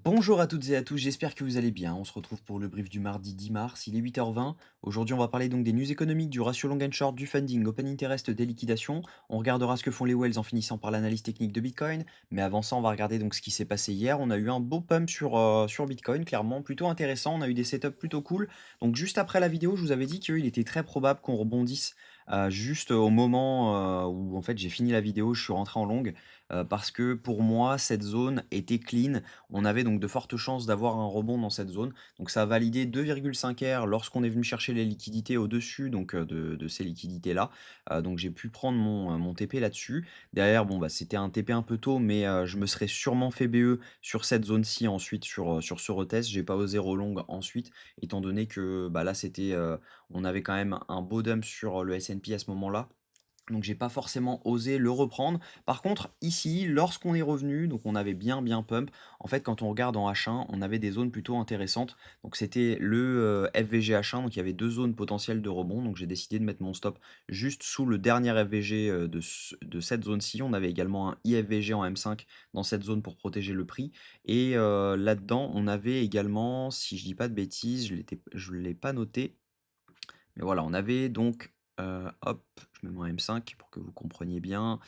Bonjour à toutes et à tous, j'espère que vous allez bien. On se retrouve pour le brief du mardi 10 mars, il est 8h20. Aujourd'hui, on va parler donc des news économiques, du ratio long and short, du funding, open interest, des liquidations. On regardera ce que font les whales en finissant par l'analyse technique de Bitcoin. Mais avant ça, on va regarder donc ce qui s'est passé hier. On a eu un beau pump sur Bitcoin, clairement, plutôt intéressant. On a eu des setups plutôt cool. Donc juste après la vidéo, je vous avais dit qu'il était très probable qu'on rebondisse juste au moment où en fait j'ai fini la vidéo, je suis rentré en longue parce que pour moi, cette zone était clean. On avait donc de fortes chances d'avoir un rebond dans cette zone. Donc ça a validé 2,5 R lorsqu'on est venu chercher les liquidités au-dessus donc de ces liquidités-là. Donc j'ai pu prendre mon TP là-dessus. Derrière, bon, bah, c'était un TP un peu tôt, mais je me serais sûrement fait BE sur cette zone-ci ensuite sur ce retest. J'ai pas osé relong ensuite, étant donné que bah, là, on avait quand même un beau dump sur le S&P à ce moment-là. Donc j'ai pas forcément osé le reprendre. Par contre, ici, lorsqu'on est revenu, donc on avait bien pump. En fait, quand on regarde en H1, on avait des zones plutôt intéressantes. Donc c'était le FVG H1, donc il y avait deux zones potentielles de rebond. Donc j'ai décidé de mettre mon stop juste sous le dernier FVG de cette zone-ci. On avait également un IFVG en M5 dans cette zone pour protéger le prix. Et là-dedans, on avait également, si je dis pas de bêtises, je l'ai pas noté, mais voilà, on avait donc, hop, je me mets en M5 pour que vous compreniez bien.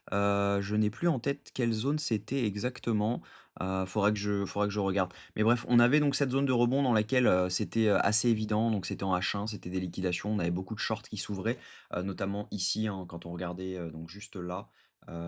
Je n'ai plus en tête quelle zone c'était exactement, faudra que je regarde. Mais bref, on avait donc cette zone de rebond dans laquelle, c'était, assez évident, donc c'était en H1, c'était des liquidations, on avait beaucoup de shorts qui s'ouvraient, notamment ici, hein, quand on regardait, donc juste là,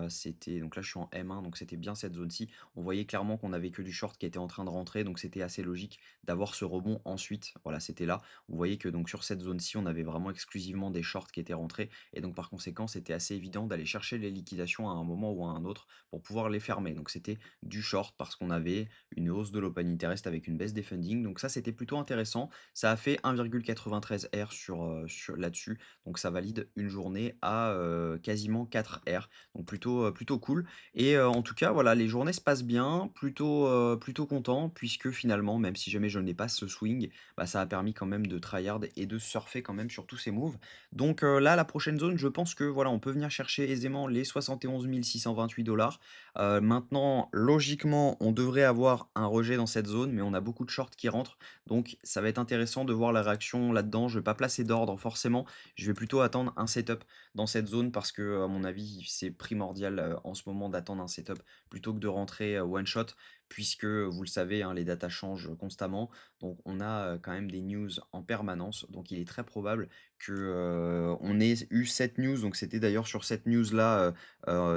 c'était donc là je suis en M1, donc c'était bien cette zone-ci. On voyait clairement qu'on avait que du short qui était en train de rentrer, donc c'était assez logique d'avoir ce rebond ensuite. Voilà, c'était là. Vous voyez que donc sur cette zone-ci, on avait vraiment exclusivement des shorts qui étaient rentrés et donc par conséquent, c'était assez évident d'aller chercher les liquidations à un moment ou à un autre pour pouvoir les fermer. Donc c'était du short parce qu'on avait une hausse de l'open interest avec une baisse des funding. Donc ça, c'était plutôt intéressant. Ça a fait 1,93 R là-dessus. Donc ça valide une journée à quasiment 4 R. Donc plutôt cool. Et en tout cas, voilà, les journées se passent bien, plutôt content, puisque finalement, même si jamais je n'ai pas ce swing, bah, ça a permis quand même de tryhard et de surfer quand même sur tous ces moves. Donc là, la prochaine zone, je pense que voilà, on peut venir chercher aisément les 71 628 dollars. Maintenant, logiquement, on devrait avoir un rejet dans cette zone, mais on a beaucoup de shorts qui rentrent, donc ça va être intéressant de voir la réaction là-dedans. Je vais pas placer d'ordre forcément, je vais plutôt attendre un setup dans cette zone parce que, à mon avis, c'est primordial en ce moment d'attendre un setup plutôt que de rentrer one shot, puisque vous le savez, hein, les datas changent constamment. Donc on a quand même des news en permanence. Donc il est très probable que on ait eu cette news. Donc c'était d'ailleurs sur cette news-là,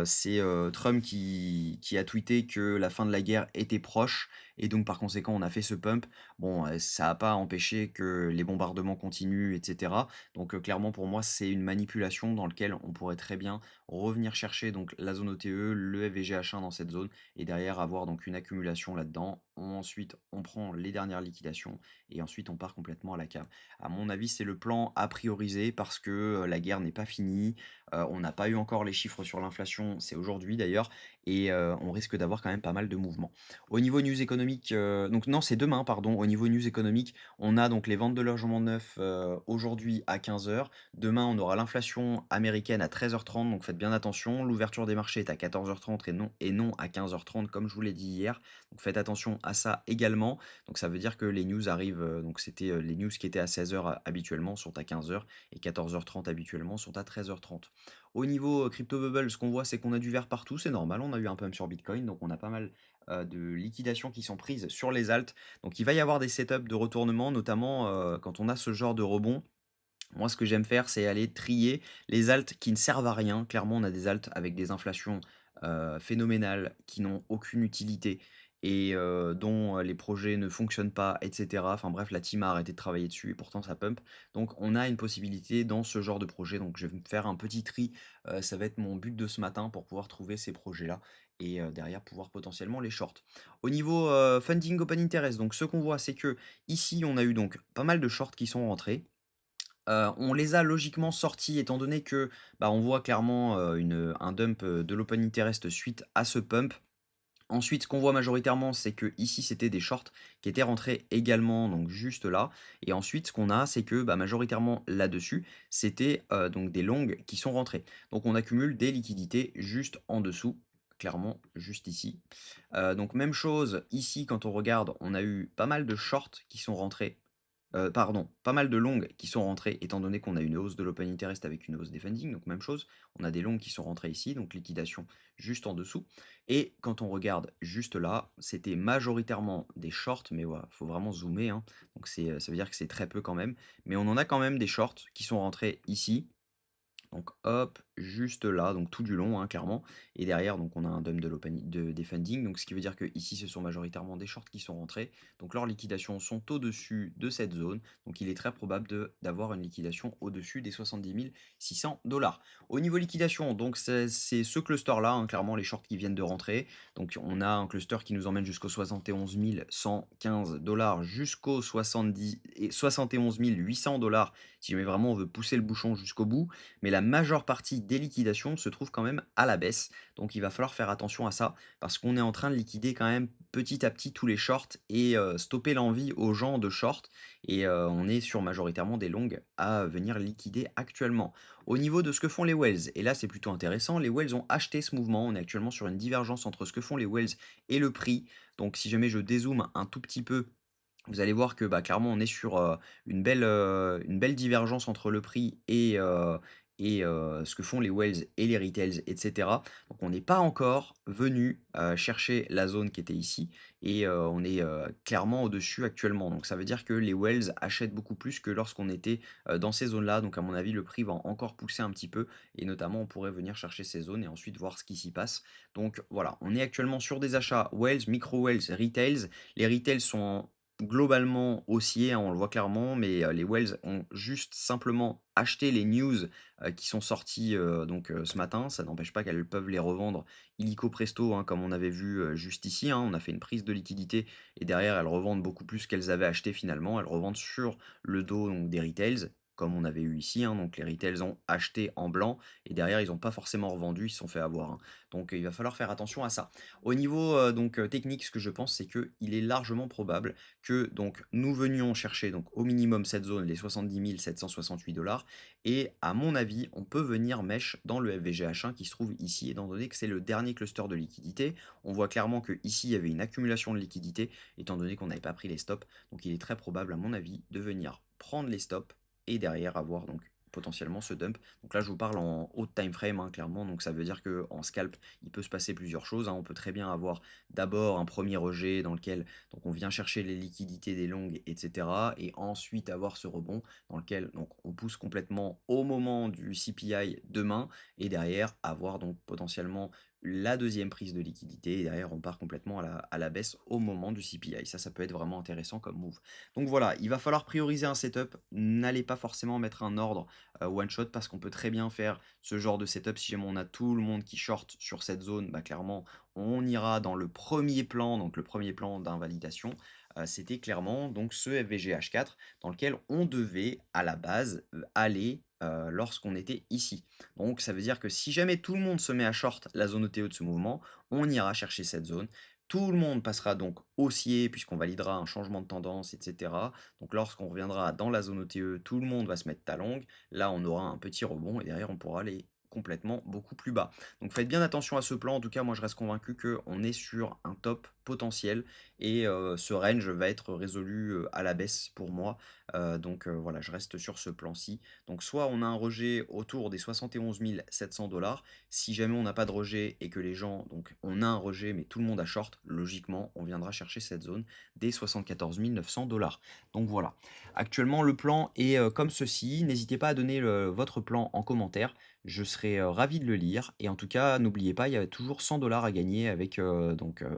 c'est Trump qui a tweeté que la fin de la guerre était proche. Et donc par conséquent, on a fait ce pump. Bon, ça n'a pas empêché que les bombardements continuent, etc. Donc clairement pour moi, c'est une manipulation dans laquelle on pourrait très bien revenir chercher donc la zone OTE, le FVGH1 dans cette zone et derrière avoir donc une accumulation là-dedans. Ensuite, on prend les dernières liquidations et ensuite on part complètement à la cave. À mon avis, c'est le plan à prioriser parce que la guerre n'est pas finie. On n'a pas eu encore les chiffres sur l'inflation, c'est aujourd'hui d'ailleurs, et on risque d'avoir quand même pas mal de mouvements. Au niveau news économique, donc non, c'est demain, pardon. Au niveau news économique, on a donc les ventes de logements neufs aujourd'hui à 15h. Demain, on aura l'inflation américaine à 13h30, donc faites bien attention. L'ouverture des marchés est à 14h30 et non à 15h30, comme je vous l'ai dit hier. Donc faites attention à ça également. Donc ça veut dire que les news arrivent, donc c'était les news qui étaient à 16h habituellement sont à 15h et 14h30 habituellement sont à 13h30. Au niveau crypto bubble, ce qu'on voit, c'est qu'on a du vert partout, c'est normal. On a eu un pump sur Bitcoin, donc on a pas mal de liquidations qui sont prises sur les alts. Donc il va y avoir des setups de retournement, notamment quand on a ce genre de rebond. Moi, ce que j'aime faire, c'est aller trier les alts qui ne servent à rien. Clairement, on a des alts avec des inflations phénoménales qui n'ont aucune utilité et dont les projets ne fonctionnent pas, etc. Enfin bref, la team a arrêté de travailler dessus et pourtant ça pump. Donc on a une possibilité dans ce genre de projet. Donc je vais me faire un petit tri. Ça va être mon but de ce matin pour pouvoir trouver ces projets-là et derrière pouvoir potentiellement les short. Au niveau funding open interest, donc ce qu'on voit, c'est que ici on a eu donc pas mal de shorts qui sont rentrés. On les a logiquement sortis étant donné que, bah, on voit clairement, un dump, de l'open interest suite à ce pump. Ensuite, ce qu'on voit majoritairement, c'est que ici c'était des shorts qui étaient rentrés également, donc juste là. Et ensuite, ce qu'on a, c'est que, bah, majoritairement là-dessus, c'était, donc des longs qui sont rentrés. Donc on accumule des liquidités juste en dessous clairement juste ici. Donc même chose ici quand on regarde, on a eu pas mal de shorts qui sont rentrés. Pardon, pas mal de longues qui sont rentrées étant donné qu'on a une hausse de l'open interest avec une hausse des funding, donc même chose. On a des longues qui sont rentrées ici, donc liquidation juste en dessous. Et quand on regarde juste là, c'était majoritairement des shorts, mais voilà, faut vraiment zoomer, hein. Donc ça veut dire que c'est très peu quand même. Mais on en a quand même des shorts qui sont rentrés ici, donc hop, juste là, donc tout du long, hein, clairement. Et derrière, donc on a un dump des funding. Donc ce qui veut dire que ici, ce sont majoritairement des shorts qui sont rentrés. Donc leurs liquidations sont au-dessus de cette zone. Donc il est très probable d'avoir une liquidation au-dessus des 70 600 $. Au niveau liquidation, donc c'est ce cluster-là, hein, clairement les shorts qui viennent de rentrer. Donc on a un cluster qui nous emmène jusqu'au 71 115 $, jusqu'au 71 800 $, si jamais vraiment on veut pousser le bouchon jusqu'au bout, mais la majeure partie des liquidations se trouve quand même à la baisse. Donc il va falloir faire attention à ça parce qu'on est en train de liquider quand même petit à petit tous les shorts et stopper l'envie aux gens de short. Et on est sur majoritairement des longues à venir liquider actuellement. Au niveau de ce que font les Wells, et là c'est plutôt intéressant, les Wells ont acheté ce mouvement. On est actuellement sur une divergence entre ce que font les Wells et le prix. Donc si jamais je dézoome un tout petit peu, vous allez voir que, bah, clairement, on est sur, une belle divergence entre le prix et ce que font les Wells et les Retails et cetera. Donc on n'est pas encore venu, chercher la zone qui était ici et on est, clairement au-dessus actuellement. Donc ça veut dire que les Wells achètent beaucoup plus que lorsqu'on était, dans ces zones-là. Donc à mon avis, le prix va encore pousser un petit peu et notamment, on pourrait venir chercher ces zones et ensuite voir ce qui s'y passe. Donc voilà, on est actuellement sur des achats Wells, micro Wells, Retails. Les Retails sont globalement haussier, hein, on le voit clairement, mais les Wells ont juste simplement acheté les news, qui sont sorties, ce matin. Ça n'empêche pas qu'elles peuvent les revendre illico presto, hein, comme on avait vu, juste ici, hein. On a fait une prise de liquidité et derrière elles revendent beaucoup plus qu'elles avaient acheté finalement. Elles revendent sur le dos donc des retails, comme on avait eu ici, hein. Donc les retails ont acheté en blanc et derrière ils n'ont pas forcément revendu, ils se sont fait avoir, hein. Donc il va falloir faire attention à ça. Au niveau, technique, ce que je pense, c'est qu'il est largement probable que donc nous venions chercher donc au minimum cette zone, les 70 768 $. Et à mon avis, on peut venir mèche dans le FVGH1 qui se trouve ici, étant donné que c'est le dernier cluster de liquidité. On voit clairement que ici il y avait une accumulation de liquidité, étant donné qu'on n'avait pas pris les stops. Donc il est très probable, à mon avis, de venir prendre les stops et derrière avoir donc potentiellement ce dump. Donc là, je vous parle en haut time frame, hein, clairement. Donc ça veut dire que en scalp, il peut se passer plusieurs choses, hein. On peut très bien avoir d'abord un premier rejet dans lequel donc on vient chercher les liquidités des longues, etc. Et ensuite avoir ce rebond dans lequel donc on pousse complètement au moment du CPI demain et derrière avoir donc potentiellement la deuxième prise de liquidité et derrière on part complètement à la baisse au moment du CPI. Ça peut être vraiment intéressant comme move. Donc voilà, il va falloir prioriser un setup. N'allez pas forcément mettre un ordre one shot parce qu'on peut très bien faire ce genre de setup si jamais on a tout le monde qui short sur cette zone. Bah clairement, on ira dans le premier plan, donc le premier plan d'invalidation, c'était clairement donc ce FVGH4 dans lequel on devait à la base aller lorsqu'on était ici. Donc ça veut dire que si jamais tout le monde se met à short la zone OTE de ce mouvement, on ira chercher cette zone. Tout le monde passera donc haussier puisqu'on validera un changement de tendance, etc. Donc lorsqu'on reviendra dans la zone OTE, tout le monde va se mettre ta longue. Là, on aura un petit rebond et derrière, on pourra aller complètement beaucoup plus bas. Donc faites bien attention à ce plan. En tout cas, moi, je reste convaincu qu'on est sur un top potentiel et ce range va être résolu à la baisse pour moi. Voilà, je reste sur ce plan-ci. Donc soit on a un rejet autour des 71 700 $. Si jamais on n'a pas de rejet et que les gens, donc on a un rejet mais tout le monde a short, logiquement, on viendra chercher cette zone des 74 900 $. Donc voilà. Actuellement, le plan est comme ceci. N'hésitez pas à donner votre plan en commentaire. Je serais ravi de le lire. Et en tout cas, n'oubliez pas, il y a toujours 100 $ à gagner avec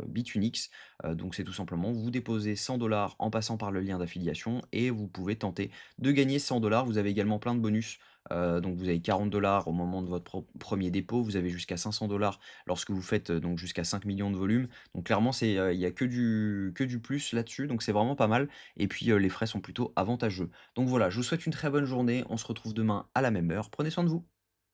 Bitunix. Donc c'est tout simplement, vous déposez 100 $ en passant par le lien d'affiliation et vous pouvez tenter de gagner 100 $. Vous avez également plein de bonus. Donc vous avez 40 $ au moment de votre premier dépôt. Vous avez jusqu'à 500 $ lorsque vous faites donc jusqu'à 5 millions de volume. Donc clairement, il y a que du plus là-dessus. Donc c'est vraiment pas mal. Et puis les frais sont plutôt avantageux. Donc voilà, je vous souhaite une très bonne journée. On se retrouve demain à la même heure. Prenez soin de vous.